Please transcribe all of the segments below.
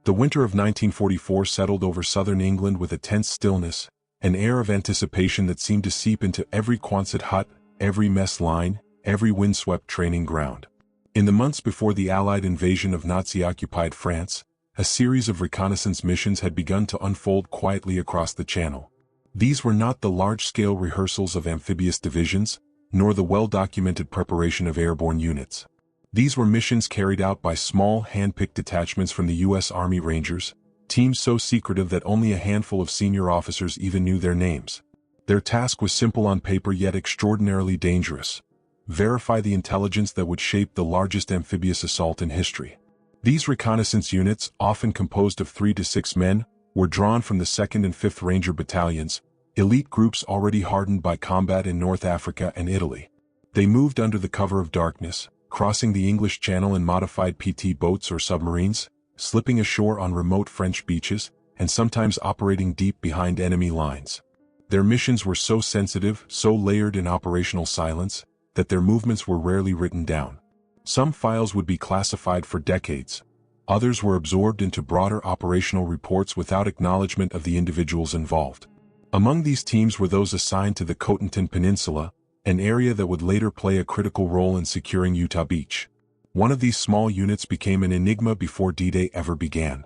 The winter of 1944 settled over southern England with a tense stillness, an air of anticipation that seemed to seep into every Quonset hut, every mess line, every windswept training ground. In the months before the Allied invasion of Nazi-occupied France, a series of reconnaissance missions had begun to unfold quietly across the Channel. These were not the large-scale rehearsals of amphibious divisions, nor the well-documented preparation of airborne units. These were missions carried out by small, hand-picked detachments from the U.S. Army Rangers, teams so secretive that only a handful of senior officers even knew their names. Their task was simple on paper yet extraordinarily dangerous: verify the intelligence that would shape the largest amphibious assault in history. These reconnaissance units, often composed of 3 to 6 men, were drawn from the 2nd and 5th Ranger Battalions, elite groups already hardened by combat in North Africa and Italy. They moved under the cover of darkness, crossing the English Channel in modified PT boats or submarines, slipping ashore on remote French beaches, and sometimes operating deep behind enemy lines. Their missions were so sensitive, so layered in operational silence, that their movements were rarely written down. Some files would be classified for decades. Others were absorbed into broader operational reports without acknowledgement of the individuals involved. Among these teams were those assigned to the Cotentin Peninsula, an area that would later play a critical role in securing Utah Beach. One of these small units became an enigma before D-Day ever began.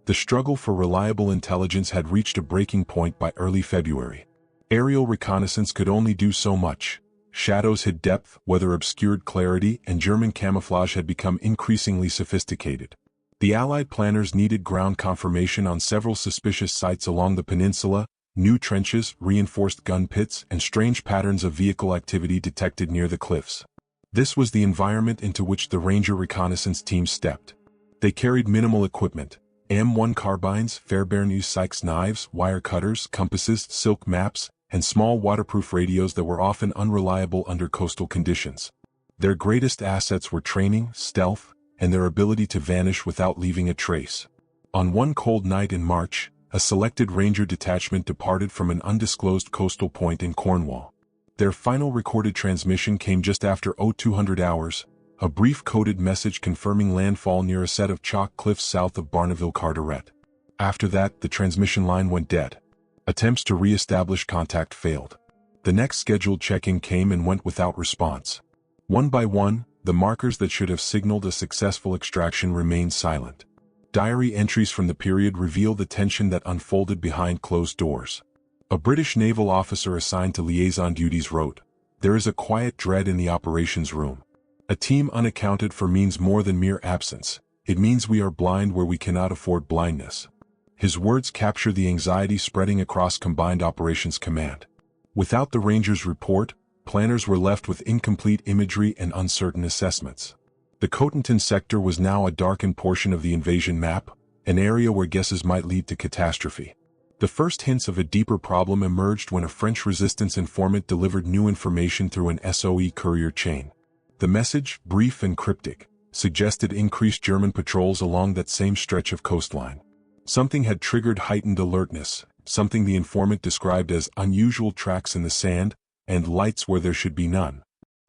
The struggle for reliable intelligence had reached a breaking point by early February. Aerial reconnaissance could only do so much. Shadows hid depth, weather obscured clarity, and German camouflage had become increasingly sophisticated. The Allied planners needed ground confirmation on several suspicious sites along the peninsula: new trenches, reinforced gun pits, and strange patterns of vehicle activity detected near the cliffs. This was the environment into which the Ranger reconnaissance team stepped. They carried minimal equipment: M1 carbines, Fairbairn Sykes knives, wire cutters, compasses, silk maps, and small waterproof radios that were often unreliable under coastal conditions. Their greatest assets were training, stealth, and their ability to vanish without leaving a trace. On one cold night in March, a selected Ranger detachment departed from an undisclosed coastal point in Cornwall. Their final recorded transmission came just after 0200 hours, a brief coded message confirming landfall near a set of chalk cliffs south of Barneville Carteret. After that, the transmission line went dead. Attempts to re-establish contact failed. The next scheduled check-in came and went without response. One by one, the markers that should have signaled a successful extraction remained silent. Diary entries from the period reveal the tension that unfolded behind closed doors. A British naval officer assigned to liaison duties wrote, "There is a quiet dread in the operations room. A team unaccounted for means more than mere absence. It means we are blind where we cannot afford blindness." His words capture the anxiety spreading across Combined Operations Command. Without the Rangers' report, planners were left with incomplete imagery and uncertain assessments. The Cotentin sector was now a darkened portion of the invasion map, an area where guesses might lead to catastrophe. The first hints of a deeper problem emerged when a French resistance informant delivered new information through an SOE courier chain. The message, brief and cryptic, suggested increased German patrols along that same stretch of coastline. Something had triggered heightened alertness, something the informant described as unusual tracks in the sand, and lights where there should be none.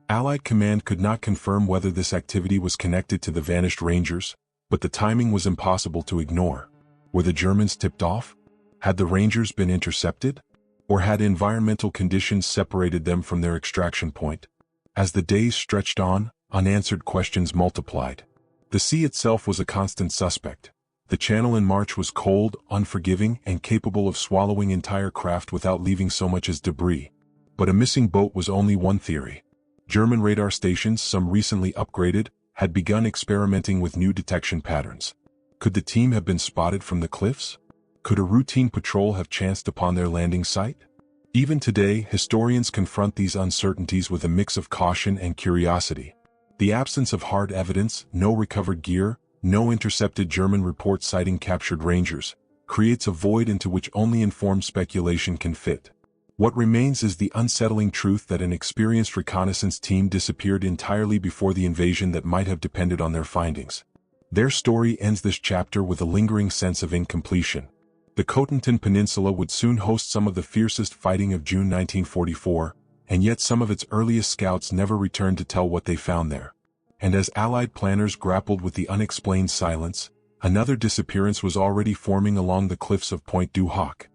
Allied command could not confirm whether this activity was connected to the vanished Rangers, but the timing was impossible to ignore. Were the Germans tipped off? Had the Rangers been intercepted? Or had environmental conditions separated them from their extraction point? As the days stretched on, unanswered questions multiplied. The sea itself was a constant suspect. The Channel in March was cold, unforgiving, and capable of swallowing entire craft without leaving so much as debris. But a missing boat was only one theory. German radar stations, some recently upgraded, had begun experimenting with new detection patterns. Could the team have been spotted from the cliffs? Could a routine patrol have chanced upon their landing site? Even today, historians confront these uncertainties with a mix of caution and curiosity. The absence of hard evidence, no recovered gear, no intercepted German report citing captured Rangers, creates a void into which only informed speculation can fit. What remains is the unsettling truth that an experienced reconnaissance team disappeared entirely before the invasion that might have depended on their findings. Their story ends this chapter with a lingering sense of incompletion. The Cotentin Peninsula would soon host some of the fiercest fighting of June 1944, and yet some of its earliest scouts never returned to tell what they found there. And as Allied planners grappled with the unexplained silence, another disappearance was already forming along the cliffs of Point du Hoc.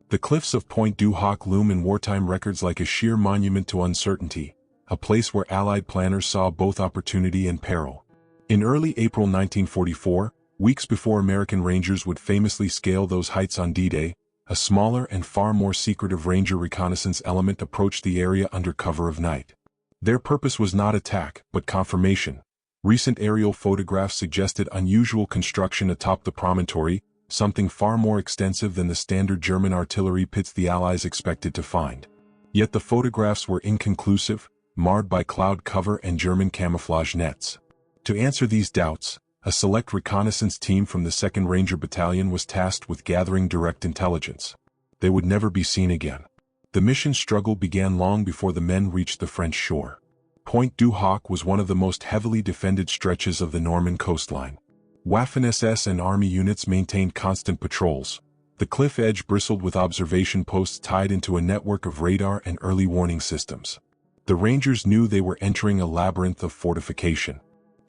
The cliffs of Point du Hoc loom in wartime records like a sheer monument to uncertainty, a place where Allied planners saw both opportunity and peril. In early April 1944, weeks before American Rangers would famously scale those heights on D-Day, a smaller and far more secretive Ranger reconnaissance element approached the area under cover of night. Their purpose was not attack, but confirmation. Recent aerial photographs suggested unusual construction atop the promontory, something far more extensive than the standard German artillery pits the Allies expected to find. Yet the photographs were inconclusive, marred by cloud cover and German camouflage nets. To answer these doubts, a select reconnaissance team from the 2nd Ranger Battalion was tasked with gathering direct intelligence. They would never be seen again. The mission struggle began long before the men reached the French shore. Point du Hoc was one of the most heavily defended stretches of the Norman coastline. Waffen-SS and Army units maintained constant patrols. The cliff edge bristled with observation posts tied into a network of radar and early warning systems. The Rangers knew they were entering a labyrinth of fortification.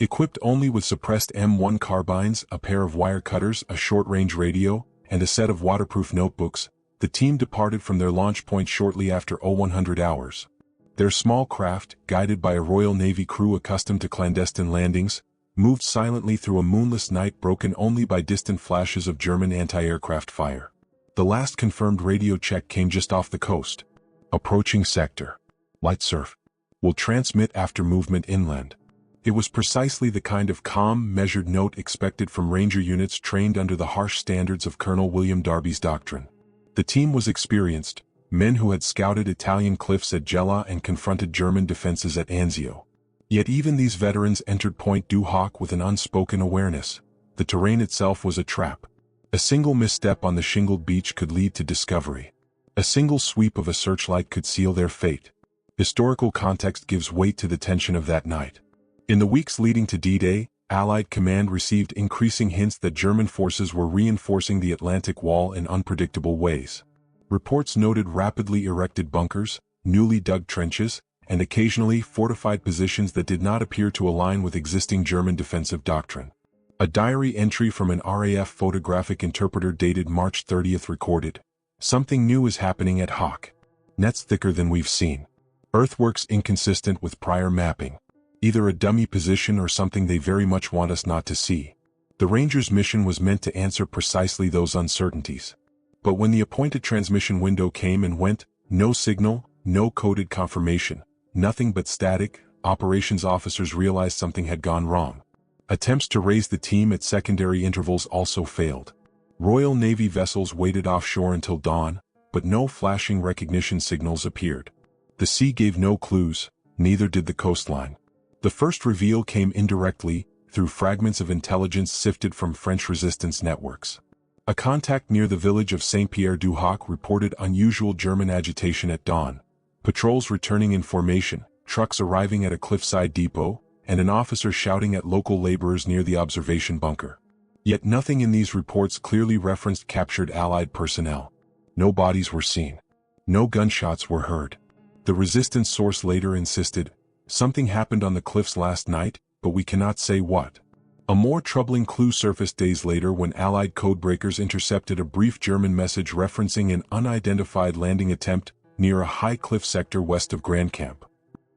Equipped only with suppressed M1 carbines, a pair of wire cutters, a short-range radio, and a set of waterproof notebooks, the team departed from their launch point shortly after 0100 hours. Their small craft, guided by a Royal Navy crew accustomed to clandestine landings, moved silently through a moonless night broken only by distant flashes of German anti-aircraft fire. The last confirmed radio check came just off the coast. Approaching sector. Light surf. Will transmit after movement inland. It was precisely the kind of calm, measured note expected from Ranger units trained under the harsh standards of Colonel William Darby's doctrine. The team was experienced, men who had scouted Italian cliffs at Gela and confronted German defenses at Anzio. Yet even these veterans entered Point du Hoc with an unspoken awareness. The terrain itself was a trap. A single misstep on the shingled beach could lead to discovery. A single sweep of a searchlight could seal their fate. Historical context gives weight to the tension of that night. In the weeks leading to D-Day, Allied command received increasing hints that German forces were reinforcing the Atlantic Wall in unpredictable ways. Reports noted rapidly erected bunkers, newly dug trenches, and occasionally fortified positions that did not appear to align with existing German defensive doctrine. A diary entry from an RAF photographic interpreter dated March 30th recorded, "Something new is happening at Hoc. Nets thicker than we've seen. Earthworks inconsistent with prior mapping. Either a dummy position or something they very much want us not to see." The Rangers' mission was meant to answer precisely those uncertainties. But when the appointed transmission window came and went, no signal, no coded confirmation, nothing but static, operations officers realized something had gone wrong. Attempts to raise the team at secondary intervals also failed. Royal Navy vessels waited offshore until dawn, but no flashing recognition signals appeared. The sea gave no clues, neither did the coastline. The first reveal came indirectly, through fragments of intelligence sifted from French resistance networks. A contact near the village of Saint-Pierre-du-Hoc reported unusual German agitation at dawn. Patrols returning in formation, trucks arriving at a cliffside depot, and an officer shouting at local laborers near the observation bunker. Yet nothing in these reports clearly referenced captured Allied personnel. No bodies were seen. No gunshots were heard. The resistance source later insisted, "Something happened on the cliffs last night, but we cannot say what." A more troubling clue surfaced days later when Allied codebreakers intercepted a brief German message referencing an unidentified landing attempt near a high cliff sector west of Grand Camp.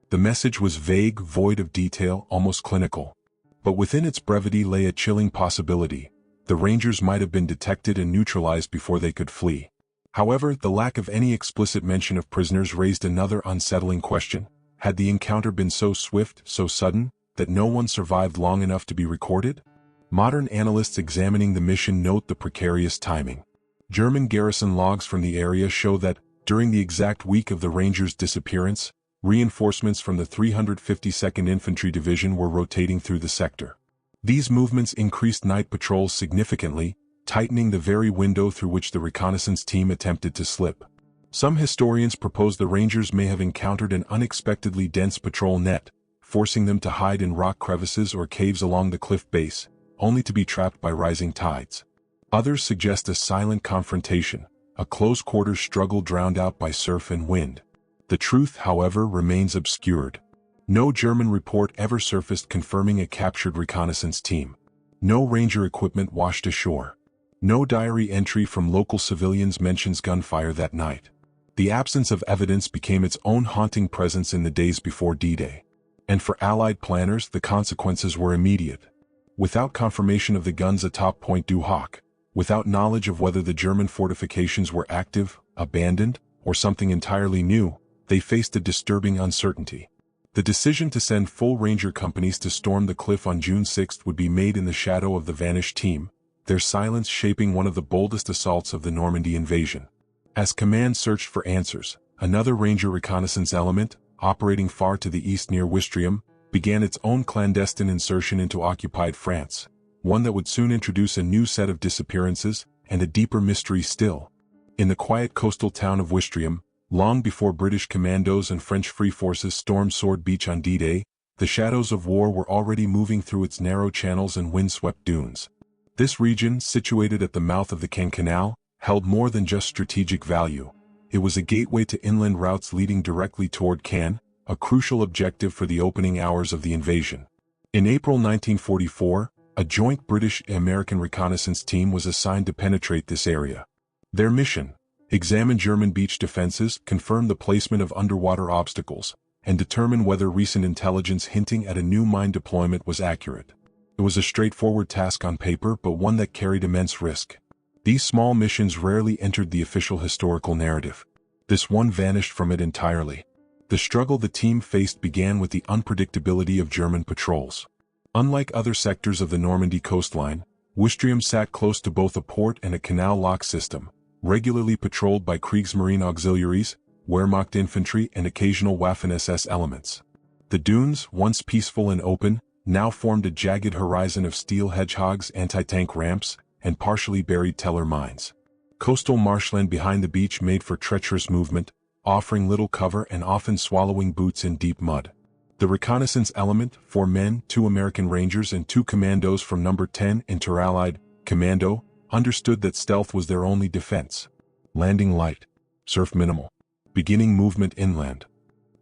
The message was vague, void of detail, almost clinical. But within its brevity lay a chilling possibility. The Rangers might have been detected and neutralized before they could flee. However, the lack of any explicit mention of prisoners raised another unsettling question. Had the encounter been so swift, so sudden, that no one survived long enough to be recorded? Modern analysts examining the mission note the precarious timing. German garrison logs from the area show that, during the exact week of the Rangers' disappearance, reinforcements from the 352nd Infantry Division were rotating through the sector. These movements increased night patrols significantly, tightening the very window through which the reconnaissance team attempted to slip. Some historians propose the Rangers may have encountered an unexpectedly dense patrol net, forcing them to hide in rock crevices or caves along the cliff base, only to be trapped by rising tides. Others suggest a silent confrontation, a close-quarters struggle drowned out by surf and wind. The truth, however, remains obscured. No German report ever surfaced confirming a captured reconnaissance team. No ranger equipment washed ashore. No diary entry from local civilians mentions gunfire that night. The absence of evidence became its own haunting presence in the days before D-Day. And for Allied planners, the consequences were immediate. Without confirmation of the guns atop Point du Hoc, without knowledge of whether the German fortifications were active, abandoned, or something entirely new, they faced a disturbing uncertainty. The decision to send full ranger companies to storm the cliff on June 6 would be made in the shadow of the vanished team, their silence shaping one of the boldest assaults of the Normandy invasion. As command searched for answers, another ranger reconnaissance element, operating far to the east near Ouistreham, began its own clandestine insertion into occupied France, one that would soon introduce a new set of disappearances and a deeper mystery still. In the quiet coastal town of Ouistreham, long before British commandos and French free forces stormed Sword Beach on D-Day, the shadows of war were already moving through its narrow channels and windswept dunes. This region, situated at the mouth of the Caen Canal, held more than just strategic value. It was a gateway to inland routes leading directly toward Caen, a crucial objective for the opening hours of the invasion. In April 1944, a joint British-American reconnaissance team was assigned to penetrate this area. Their mission: examine German beach defenses, confirm the placement of underwater obstacles, and determine whether recent intelligence hinting at a new mine deployment was accurate. It was a straightforward task on paper, but one that carried immense risk. These small missions rarely entered the official historical narrative. This one vanished from it entirely. The struggle the team faced began with the unpredictability of German patrols. Unlike other sectors of the Normandy coastline, Ouistreham sat close to both a port and a canal lock system, regularly patrolled by Kriegsmarine auxiliaries, Wehrmacht infantry, and occasional Waffen-SS elements. The dunes, once peaceful and open, now formed a jagged horizon of steel hedgehogs, anti-tank ramps, and partially buried Teller mines. Coastal marshland behind the beach made for treacherous movement, offering little cover and often swallowing boots in deep mud. The reconnaissance element, 4 men, 2 American Rangers and 2 commandos from No. 10 Interallied Commando, understood that stealth was their only defense. Landing light. Surf minimal. Beginning movement inland.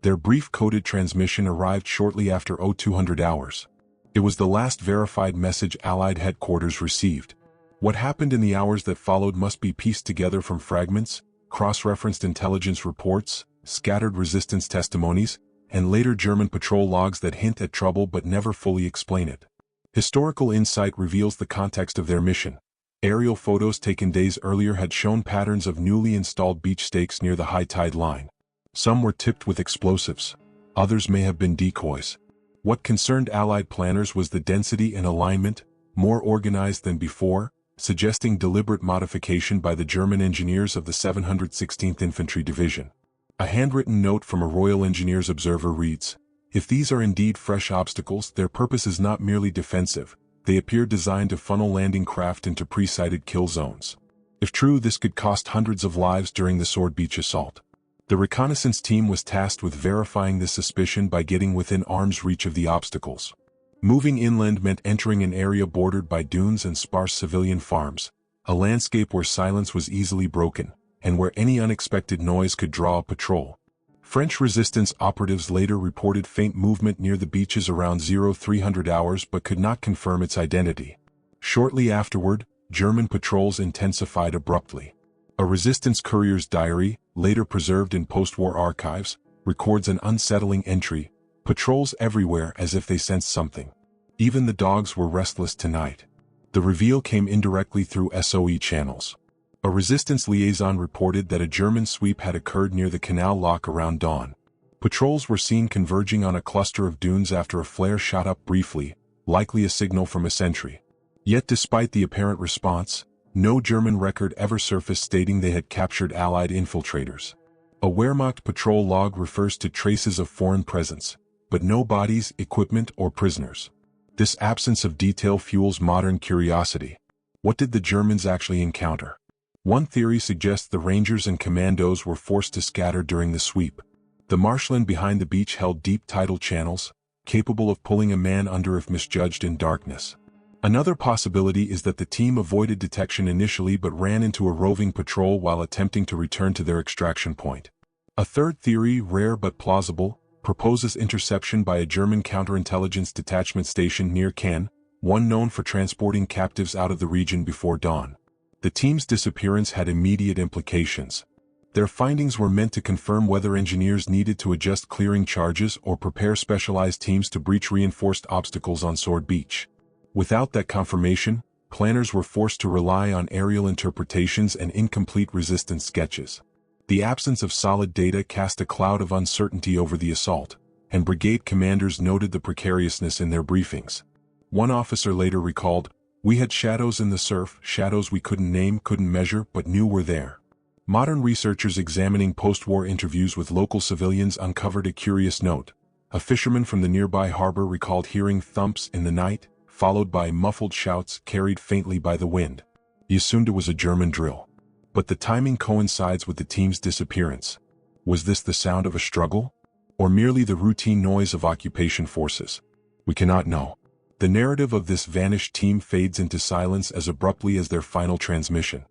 Their brief coded transmission arrived shortly after 0200 hours. It was the last verified message Allied headquarters received. What happened in the hours that followed must be pieced together from fragments, cross-referenced intelligence reports, scattered resistance testimonies, and later German patrol logs that hint at trouble but never fully explain it. Historical insight reveals the context of their mission. Aerial photos taken days earlier had shown patterns of newly installed beach stakes near the high tide line. Some were tipped with explosives. Others may have been decoys. What concerned Allied planners was the density and alignment, more organized than before, suggesting deliberate modification by the German engineers of the 716th Infantry Division. A handwritten note from a Royal Engineers observer reads, "If these are indeed fresh obstacles, their purpose is not merely defensive. They appear designed to funnel landing craft into pre-sighted kill zones. If true, this could cost hundreds of lives during the Sword Beach assault." The reconnaissance team was tasked with verifying this suspicion by getting within arm's reach of the obstacles. Moving inland meant entering an area bordered by dunes and sparse civilian farms, a landscape where silence was easily broken, and where any unexpected noise could draw a patrol. French resistance operatives later reported faint movement near the beaches around 0300 hours but could not confirm its identity. Shortly afterward, German patrols intensified abruptly. A resistance courier's diary, later preserved in post-war archives, records an unsettling entry: "Patrols everywhere as if they sensed something. Even the dogs were restless tonight." The reveal came indirectly through SOE channels. A resistance liaison reported that a German sweep had occurred near the canal lock around dawn. Patrols were seen converging on a cluster of dunes after a flare shot up briefly, likely a signal from a sentry. Yet despite the apparent response, no German record ever surfaced stating they had captured Allied infiltrators. A Wehrmacht patrol log refers to traces of foreign presence, but no bodies, equipment, or prisoners. This absence of detail fuels modern curiosity. What did the Germans actually encounter? One theory suggests the Rangers and Commandos were forced to scatter during the sweep. The marshland behind the beach held deep tidal channels, capable of pulling a man under if misjudged in darkness. Another possibility is that the team avoided detection initially but ran into a roving patrol while attempting to return to their extraction point. A third theory, rare but plausible, proposes interception by a German counterintelligence detachment stationed near Caen, one known for transporting captives out of the region before dawn. The team's disappearance had immediate implications. Their findings were meant to confirm whether engineers needed to adjust clearing charges or prepare specialized teams to breach reinforced obstacles on Sword Beach. Without that confirmation, planners were forced to rely on aerial interpretations and incomplete resistance sketches. The absence of solid data cast a cloud of uncertainty over the assault, and brigade commanders noted the precariousness in their briefings. One officer later recalled, "We had shadows in the surf, shadows we couldn't name, couldn't measure, but knew were there." Modern researchers examining post-war interviews with local civilians uncovered a curious note. A fisherman from the nearby harbor recalled hearing thumps in the night, followed by muffled shouts carried faintly by the wind. He assumed it was a German drill. But the timing coincides with the team's disappearance. Was this the sound of a struggle? Or merely the routine noise of occupation forces? We cannot know. The narrative of this vanished team fades into silence as abruptly as their final transmission.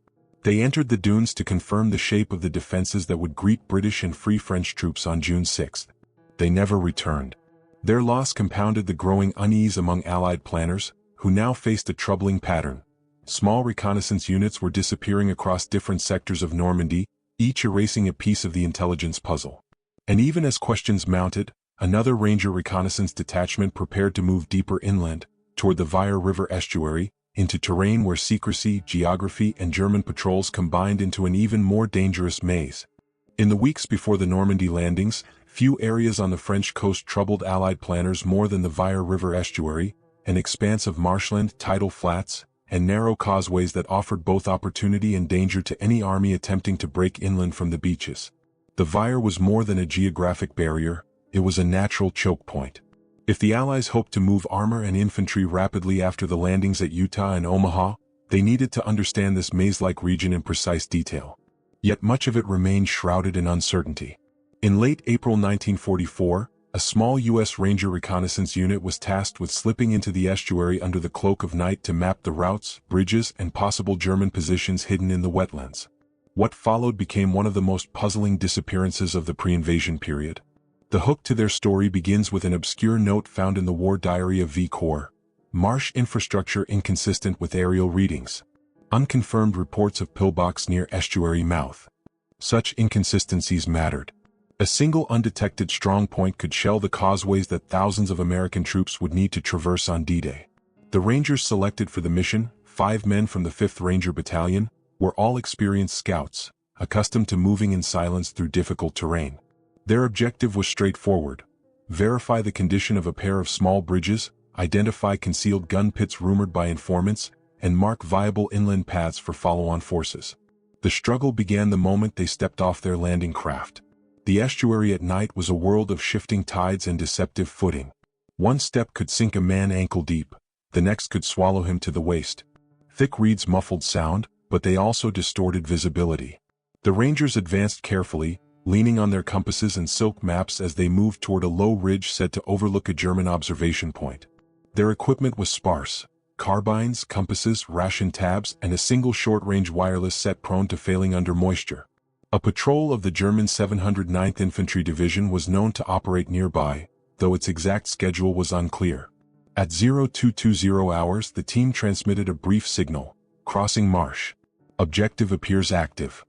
They entered the dunes to confirm the shape of the defenses that would greet British and Free French troops on June 6. They never returned. Their loss compounded the growing unease among Allied planners, who now faced a troubling pattern. Small reconnaissance units were disappearing across different sectors of Normandy, each erasing a piece of the intelligence puzzle. And even as questions mounted, another Ranger reconnaissance detachment prepared to move deeper inland, toward the Wire River estuary, into terrain where secrecy, geography, and German patrols combined into an even more dangerous maze. In the weeks before the Normandy landings, few areas on the French coast troubled Allied planners more than the Wire River estuary, an expanse of marshland, tidal flats, and narrow causeways that offered both opportunity and danger to any army attempting to break inland from the beaches. The Wire was more than a geographic barrier, it was a natural choke point. If the Allies hoped to move armor and infantry rapidly after the landings at Utah and Omaha, they needed to understand this maze-like region in precise detail. Yet much of it remained shrouded in uncertainty. In late April 1944, a small U.S. Ranger reconnaissance unit was tasked with slipping into the estuary under the cloak of night to map the routes, bridges, and possible German positions hidden in the wetlands. What followed became one of the most puzzling disappearances of the pre-invasion period. The hook to their story begins with an obscure note found in the war diary of V Corps. Marsh infrastructure inconsistent with aerial readings. Unconfirmed reports of pillbox near estuary mouth. Such inconsistencies mattered. A single undetected strong point could shell the causeways that thousands of American troops would need to traverse on D-Day. The Rangers selected for the mission, 5 men from the 5th Ranger Battalion, were all experienced scouts, accustomed to moving in silence through difficult terrain. Their objective was straightforward: verify the condition of a pair of small bridges, identify concealed gun pits rumored by informants, and mark viable inland paths for follow-on forces. The struggle began the moment they stepped off their landing craft. The estuary at night was a world of shifting tides and deceptive footing. One step could sink a man ankle deep, the next could swallow him to the waist. Thick reeds muffled sound, but they also distorted visibility. The Rangers advanced carefully, leaning on their compasses and silk maps as they moved toward a low ridge said to overlook a German observation point. Their equipment was sparse: carbines, compasses, ration tabs, and a single short-range wireless set prone to failing under moisture. A patrol of the German 709th Infantry Division was known to operate nearby, though its exact schedule was unclear. At 0220 hours, the team transmitted a brief signal: crossing marsh. Objective appears active.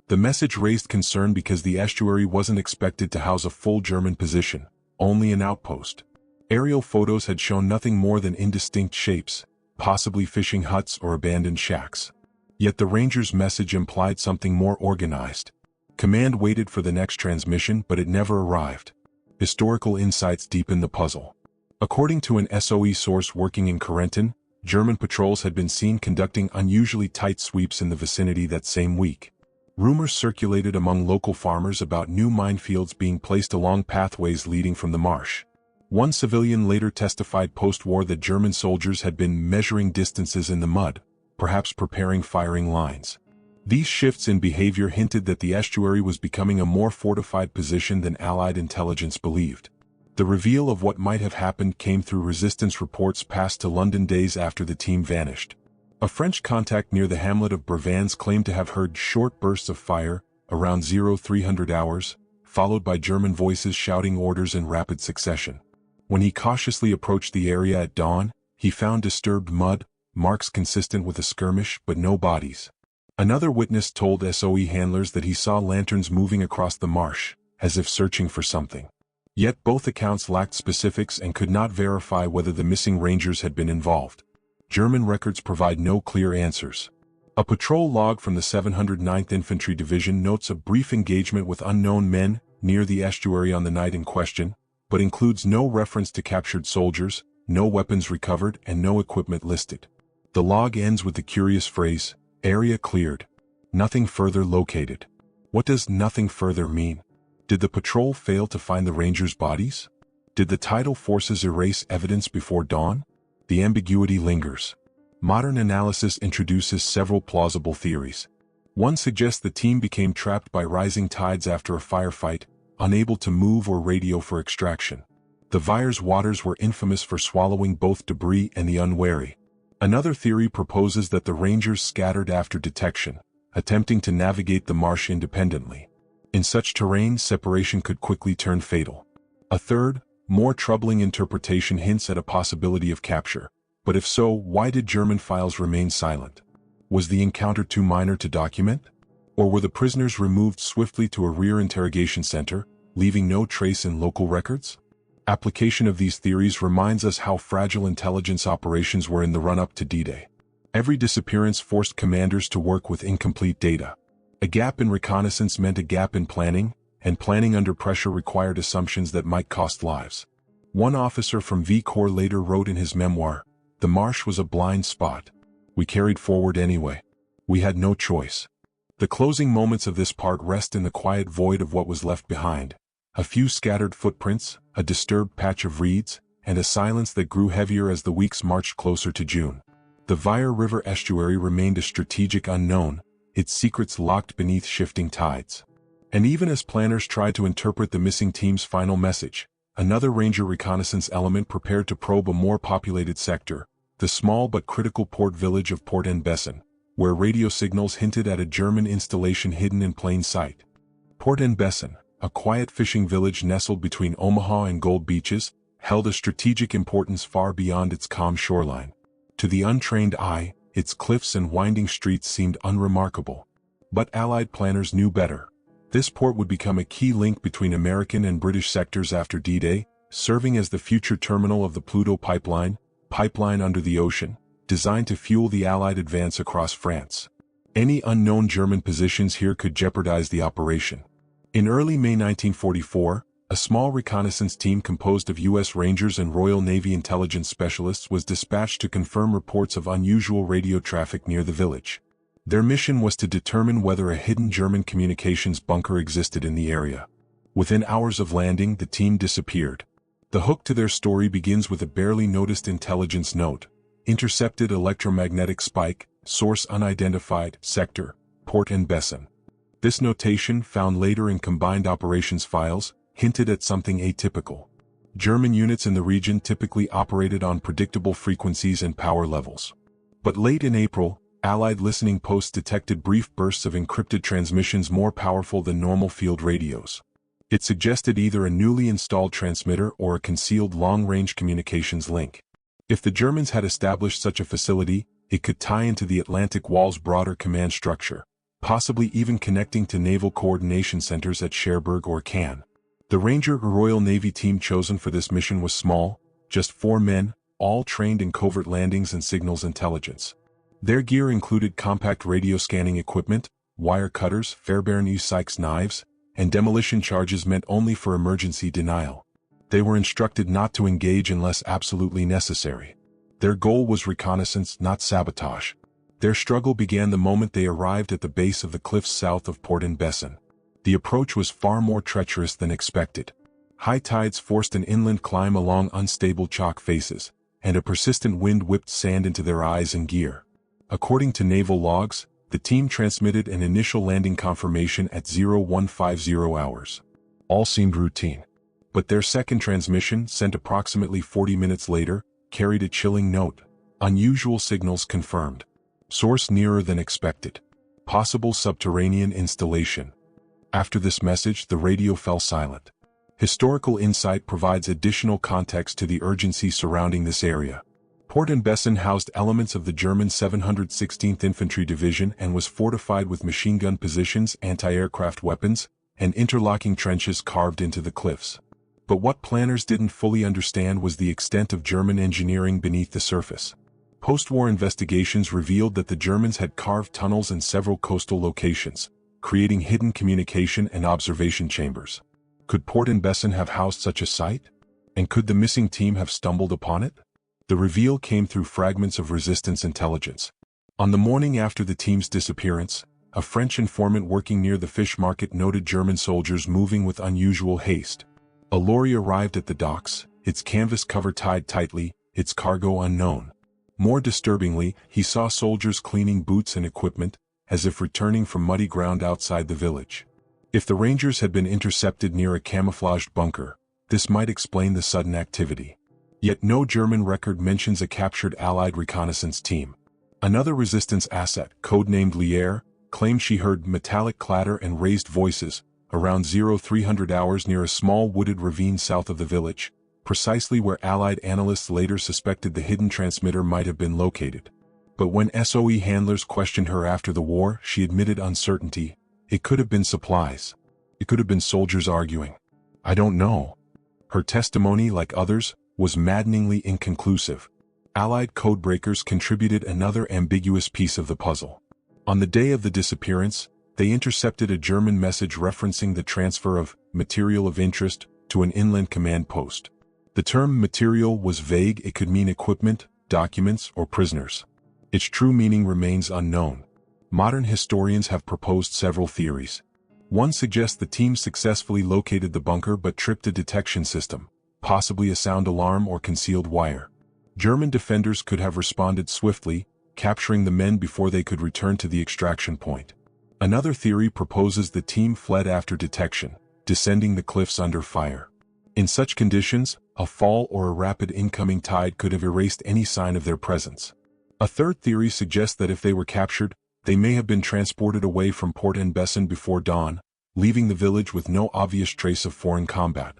The message raised concern because the estuary wasn't expected to house a full German position, only an outpost. Aerial photos had shown nothing more than indistinct shapes, possibly fishing huts or abandoned shacks. Yet the Rangers' message implied something more organized. Command waited for the next transmission, but it never arrived. Historical insights deepened the puzzle. According to an SOE source working in Corentin, German patrols had been seen conducting unusually tight sweeps in the vicinity that same week. Rumors circulated among local farmers about new minefields being placed along pathways leading from the marsh. One civilian later testified post-war that German soldiers had been measuring distances in the mud, perhaps preparing firing lines. These shifts in behavior hinted that the estuary was becoming a more fortified position than Allied intelligence believed. The reveal of what might have happened came through resistance reports passed to London days after the team vanished. A French contact near the hamlet of Brevans claimed to have heard short bursts of fire, around 0300 hours, followed by German voices shouting orders in rapid succession. When he cautiously approached the area at dawn, He found disturbed mud, marks consistent with a skirmish but no bodies. Another witness told SOE handlers that he saw lanterns moving across the marsh, as if searching for something. Yet both accounts lacked specifics and could not verify whether the missing rangers had been involved. German records provide no clear answers. A patrol log from the 709th Infantry Division notes a brief engagement with unknown men near the estuary on the night in question, but includes no reference to captured soldiers, no weapons recovered, and no equipment listed. The log ends with the curious phrase, "Area cleared. Nothing further located." What does "nothing further" mean? Did the patrol fail to find the rangers' bodies? Did the tidal forces erase evidence before dawn? The ambiguity lingers. Modern analysis introduces several plausible theories. One suggests the team became trapped by rising tides after a firefight, unable to move or radio for extraction. The Wire's waters were infamous for swallowing both debris and the unwary. Another theory proposes that the rangers scattered after detection, attempting to navigate the marsh independently. In such terrain, separation could quickly turn fatal. A third, more troubling interpretation hints at a possibility of capture. But if so, why did German files remain silent? Was the encounter too minor to document? Or were the prisoners removed swiftly to a rear interrogation center, leaving no trace in local records? Application of these theories reminds us how fragile intelligence operations were in the run-up to D-Day. Every disappearance forced commanders to work with incomplete data. A gap in reconnaissance meant a gap in planning, and planning under pressure required assumptions that might cost lives. One officer from V Corps later wrote in his memoir, "The marsh was a blind spot. We carried forward anyway. We had no choice." The closing moments of this part rest in the quiet void of what was left behind. A few scattered footprints, a disturbed patch of reeds, and a silence that grew heavier as the weeks marched closer to June. The Wire River estuary remained a strategic unknown, its secrets locked beneath shifting tides. And even as planners tried to interpret the missing team's final message, another Ranger reconnaissance element prepared to probe a more populated sector, the small but critical port village of Port-en-Bessin, where radio signals hinted at a German installation hidden in plain sight. Port-en-Bessin, a quiet fishing village nestled between Omaha and Gold Beaches, held a strategic importance far beyond its calm shoreline. To the untrained eye, its cliffs and winding streets seemed unremarkable. But Allied planners knew better. This port would become a key link between American and British sectors after D-Day, serving as the future terminal of the Pluto pipeline under the ocean, designed to fuel the Allied advance across France. Any unknown German positions here could jeopardize the operation. In early May 1944, a small reconnaissance team composed of U.S. Rangers and Royal Navy intelligence specialists was dispatched to confirm reports of unusual radio traffic near the village. Their mission was to determine whether a hidden German communications bunker existed in the area. Within hours of landing, the team disappeared. The hook to their story begins with a barely noticed intelligence note: intercepted electromagnetic spike, source unidentified, sector, Port-en-Bessin. This notation, found later in combined operations files, hinted at something atypical. German units in the region typically operated on predictable frequencies and power levels. But late in April, Allied listening posts detected brief bursts of encrypted transmissions more powerful than normal field radios. It suggested either a newly installed transmitter or a concealed long-range communications link. If the Germans had established such a facility, it could tie into the Atlantic Wall's broader command structure, possibly even connecting to naval coordination centers at Cherbourg or Cannes. The Ranger Royal Navy team chosen for this mission was small, just 4 men, all trained in covert landings and signals intelligence. Their gear included compact radio scanning equipment, wire cutters, Fairbairn Sykes knives, and demolition charges meant only for emergency denial. They were instructed not to engage unless absolutely necessary. Their goal was reconnaissance, not sabotage. Their struggle began the moment they arrived at the base of the cliffs south of Port-en-Bessin. The approach was far more treacherous than expected. High tides forced an inland climb along unstable chalk faces, and a persistent wind whipped sand into their eyes and gear. According to naval logs, the team transmitted an initial landing confirmation at 0150 hours. All seemed routine. But their second transmission, sent approximately 40 minutes later, carried a chilling note: unusual signals confirmed. Source nearer than expected. Possible subterranean installation. After this message, the radio fell silent. Historical insight provides additional context to the urgency surrounding this area. Port-en-Bessin housed elements of the German 716th Infantry Division and was fortified with machine gun positions, anti-aircraft weapons, and interlocking trenches carved into the cliffs. But what planners didn't fully understand was the extent of German engineering beneath the surface. Post-war investigations revealed that the Germans had carved tunnels in several coastal locations, creating hidden communication and observation chambers. Could Port-en-Bessin have housed such a site? And could the missing team have stumbled upon it? The reveal came through fragments of resistance intelligence. On the morning after the team's disappearance, a French informant working near the fish market noted German soldiers moving with unusual haste. A lorry arrived at the docks, its canvas cover tied tightly, its cargo unknown. More disturbingly, he saw soldiers cleaning boots and equipment, as if returning from muddy ground outside the village. If the Rangers had been intercepted near a camouflaged bunker, this might explain the sudden activity. Yet no German record mentions a captured Allied reconnaissance team. Another resistance asset, codenamed Lier, claimed she heard metallic clatter and raised voices around 0300 hours near a small wooded ravine south of the village, precisely where Allied analysts later suspected the hidden transmitter might have been located. But when SOE handlers questioned her after the war, she admitted uncertainty. It could have been supplies. It could have been soldiers arguing. I don't know. Her testimony, like others, was maddeningly inconclusive. Allied codebreakers contributed another ambiguous piece of the puzzle. On the day of the disappearance, they intercepted a German message referencing the transfer of material of interest to an inland command post. The term material was vague. It could mean equipment, documents, or prisoners. Its true meaning remains unknown. Modern historians have proposed several theories. One suggests the team successfully located the bunker but tripped a detection system, possibly a sound alarm or concealed wire. German defenders could have responded swiftly, capturing the men before they could return to the extraction point. Another theory proposes the team fled after detection, descending the cliffs under fire. In such conditions, a fall or a rapid incoming tide could have erased any sign of their presence. A third theory suggests that if they were captured, they may have been transported away from Port-en-Bessin before dawn, leaving the village with no obvious trace of foreign combat.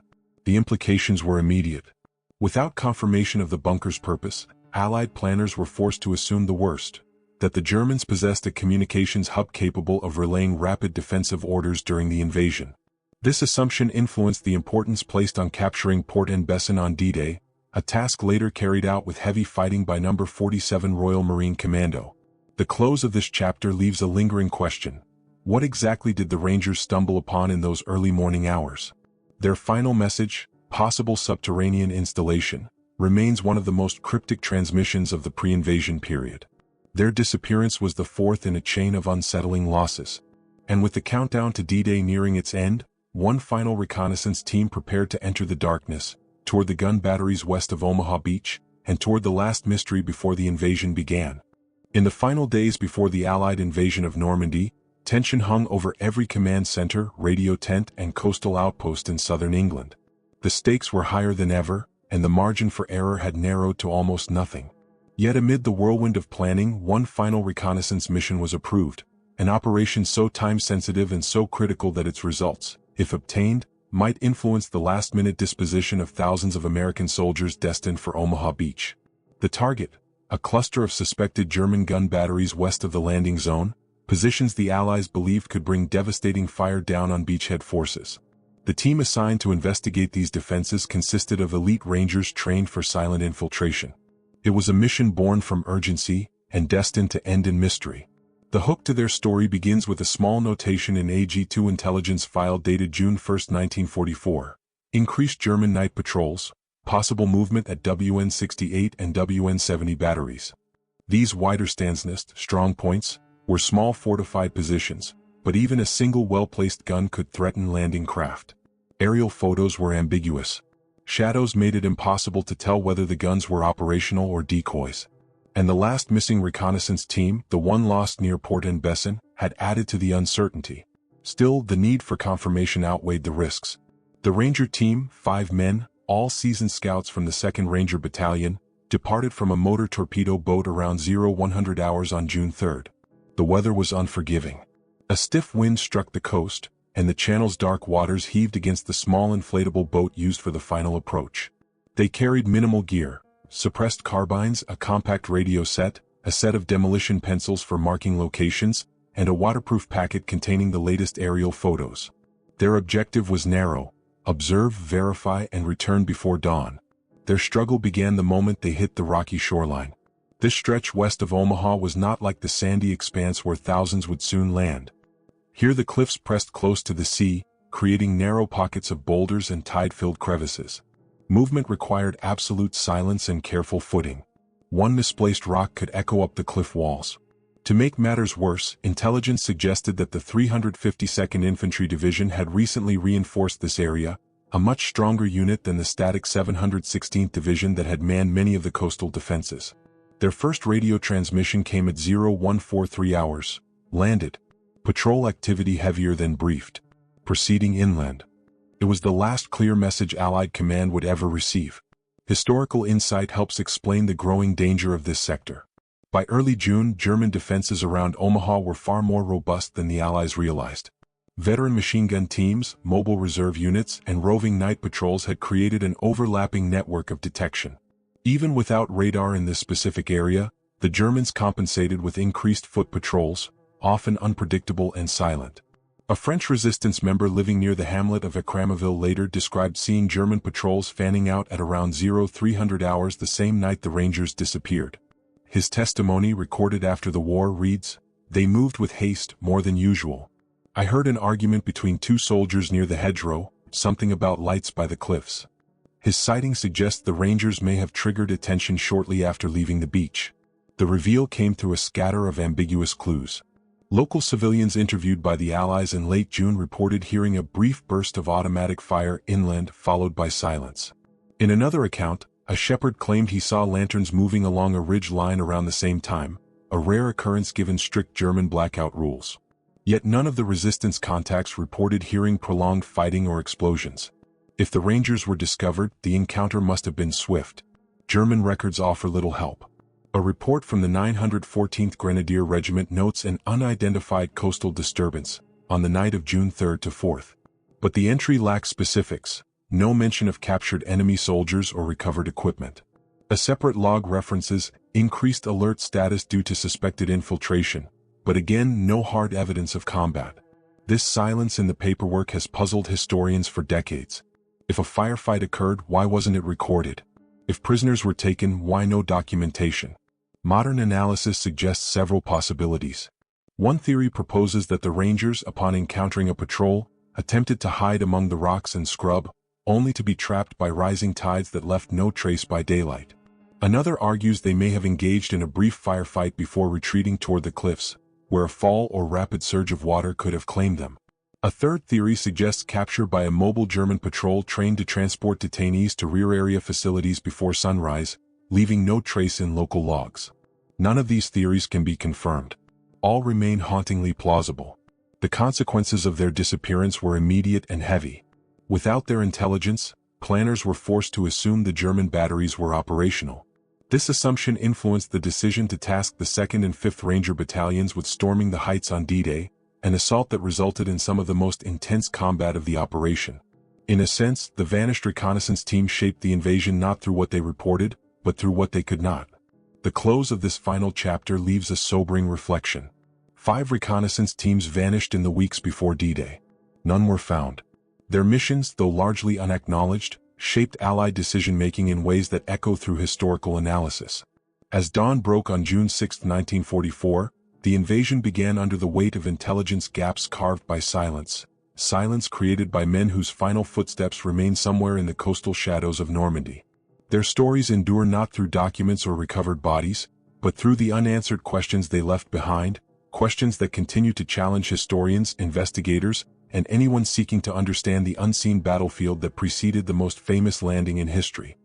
The implications were immediate. Without confirmation of the bunker's purpose, Allied planners were forced to assume the worst, that the Germans possessed a communications hub capable of relaying rapid defensive orders during the invasion. This assumption influenced the importance placed on capturing Port-en-Bessin on D-Day, a task later carried out with heavy fighting by No. 47 Royal Marine Commando. The close of this chapter leaves a lingering question. What exactly did the Rangers stumble upon in those early morning hours? Their final message, possible subterranean installation, remains one of the most cryptic transmissions of the pre-invasion period. Their disappearance was the fourth in a chain of unsettling losses. And with the countdown to D-Day nearing its end, one final reconnaissance team prepared to enter the darkness, toward the gun batteries west of Omaha Beach, and toward the last mystery before the invasion began. In the final days before the Allied invasion of Normandy, tension hung over every command center, radio tent, and coastal outpost in southern England. The stakes were higher than ever, and the margin for error had narrowed to almost nothing. Yet amid the whirlwind of planning, one final reconnaissance mission was approved, an operation so time-sensitive and so critical that its results, if obtained, might influence the last-minute disposition of thousands of American soldiers destined for Omaha Beach. The target, a cluster of suspected German gun batteries west of the landing zone, positions the Allies believed could bring devastating fire down on beachhead forces. The team assigned to investigate these defenses consisted of elite Rangers trained for silent infiltration. It was a mission born from urgency and destined to end in mystery. The hook to their story begins with a small notation in AG2 intelligence file dated June 1, 1944. Increased German night patrols, possible movement at WN68 and WN70 batteries. These Widerstandsnest strong points were small fortified positions, but even a single well-placed gun could threaten landing craft. Aerial photos were ambiguous. Shadows made it impossible to tell whether the guns were operational or decoys. And the last missing reconnaissance team, the one lost near Port-en-Bessin, had added to the uncertainty. Still, the need for confirmation outweighed the risks. The Ranger team, 5 men, all seasoned scouts from the 2nd Ranger Battalion, departed from a motor torpedo boat around 0100 hours on June 3. The weather was unforgiving. A stiff wind struck the coast, and the channel's dark waters heaved against the small inflatable boat used for the final approach. They carried minimal gear, suppressed carbines, a compact radio set, a set of demolition pencils for marking locations, and a waterproof packet containing the latest aerial photos. Their objective was narrow: observe, verify, and return before dawn. Their struggle began the moment they hit the rocky shoreline. This stretch west of Omaha was not like the sandy expanse where thousands would soon land. Here the cliffs pressed close to the sea, creating narrow pockets of boulders and tide-filled crevices. Movement required absolute silence and careful footing. One misplaced rock could echo up the cliff walls. To make matters worse, intelligence suggested that the 352nd Infantry Division had recently reinforced this area, a much stronger unit than the static 716th Division that had manned many of the coastal defenses. Their first radio transmission came at 0143 hours. Landed. Patrol activity heavier than briefed. Proceeding inland. It was the last clear message Allied command would ever receive. Historical insight helps explain the growing danger of this sector. By early June, German defenses around Omaha were far more robust than the Allies realized. Veteran machine gun teams, mobile reserve units, and roving night patrols had created an overlapping network of detection. Even without radar in this specific area, the Germans compensated with increased foot patrols, often unpredictable and silent. A French resistance member living near the hamlet of Acramaville later described seeing German patrols fanning out at around 0300 hours the same night the Rangers disappeared. His testimony, recorded after the war, reads, "They moved with haste, more than usual. I heard an argument between two soldiers near the hedgerow, something about lights by the cliffs." His sighting suggests the Rangers may have triggered attention shortly after leaving the beach. The reveal came through a scatter of ambiguous clues. Local civilians interviewed by the Allies in late June reported hearing a brief burst of automatic fire inland, followed by silence. In another account, a shepherd claimed he saw lanterns moving along a ridge line around the same time, a rare occurrence given strict German blackout rules. Yet none of the resistance contacts reported hearing prolonged fighting or explosions. If the Rangers were discovered, the encounter must have been swift. German records offer little help. A report from the 914th Grenadier Regiment notes an unidentified coastal disturbance on the night of June 3 to 4. But the entry lacks specifics, no mention of captured enemy soldiers or recovered equipment. A separate log references increased alert status due to suspected infiltration, but again no hard evidence of combat. This silence in the paperwork has puzzled historians for decades. If a firefight occurred, why wasn't it recorded? If prisoners were taken, why no documentation? Modern analysis suggests several possibilities. One theory proposes that the Rangers, upon encountering a patrol, attempted to hide among the rocks and scrub, only to be trapped by rising tides that left no trace by daylight. Another argues they may have engaged in a brief firefight before retreating toward the cliffs, where a fall or rapid surge of water could have claimed them. A third theory suggests capture by a mobile German patrol trained to transport detainees to rear area facilities before sunrise, leaving no trace in local logs. None of these theories can be confirmed. All remain hauntingly plausible. The consequences of their disappearance were immediate and heavy. Without their intelligence, planners were forced to assume the German batteries were operational. This assumption influenced the decision to task the 2nd and 5th Ranger Battalions with storming the heights on D-Day, an assault that resulted in some of the most intense combat of the operation. In a sense, the vanished reconnaissance team shaped the invasion not through what they reported, but through what they could not. The close of this final chapter leaves a sobering reflection. 5 reconnaissance teams vanished in the weeks before D-Day. None were found. Their missions, though largely unacknowledged, shaped Allied decision-making in ways that echo through historical analysis. As dawn broke on June 6, 1944, the invasion began under the weight of intelligence gaps carved by silence created by men whose final footsteps remain somewhere in the coastal shadows of Normandy. Their stories endure not through documents or recovered bodies, but through the unanswered questions they left behind, questions that continue to challenge historians, investigators, and anyone seeking to understand the unseen battlefield that preceded the most famous landing in history.